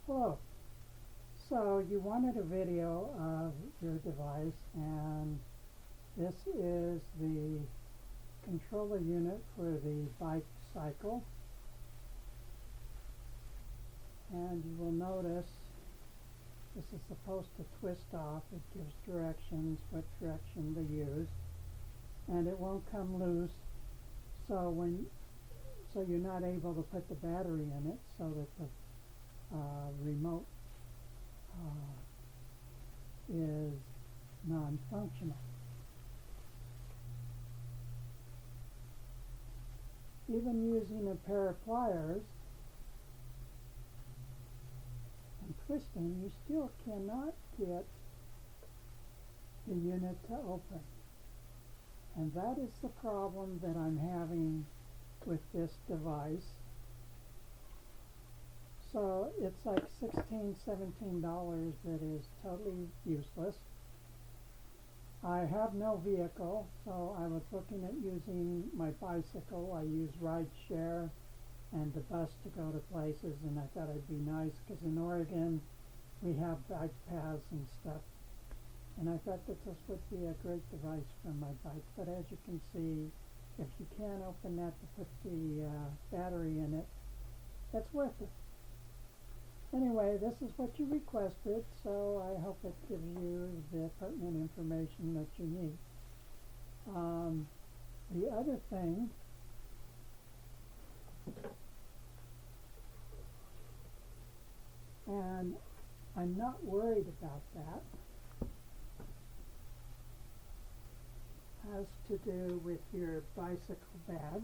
Hello. So you wanted a video of your device, and this is the controller unit for the bycicle. And you will notice this is supposed to twist off. It gives directions, what direction to use, and it won't come loose. So you're not able to put the battery in it, so that the remote is non-functional. Even using a pair of pliers and twisting, you still cannot get the unit to open. And that is the problem that I'm having with this device. So it's like $16, $17 that is totally useless. I have no vehicle, so I was looking at using my bicycle. I use rideshare and the bus to go to places, and I thought it'd be nice because in Oregon we have bike paths and stuff. And I thought that this would be a great device for my bike. But as you can see, if you can't open that to put the battery in it, that's worth it. Anyway, this is what you requested, so I hope it gives you the pertinent information that you need. The other thing and I'm not worried about that, has to do with your bicycle bag.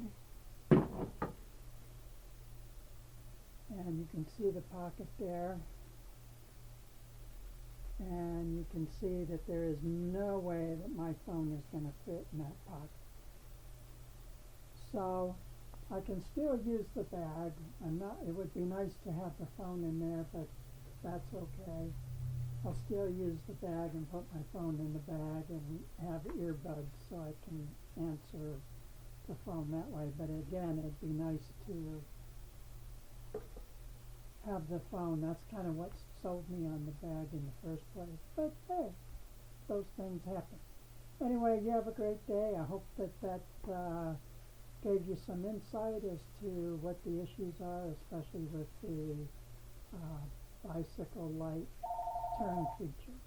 And you can see the pocket there, and you can see that there is no way that my phone is going to fit in that pocket. So I can still use the bag. It would be nice to have the phone in there, but that's okay. I'll still use the bag and put my phone in the bag and have earbuds so I can answer the phone that way. But again, it'd be nice to have the phone. That's kind of what sold me on the bag in the first place. But hey, those things happen. Anyway, you have a great day. I hope that gave you some insight as to what the issues are, especially with the bicycle light turn feature.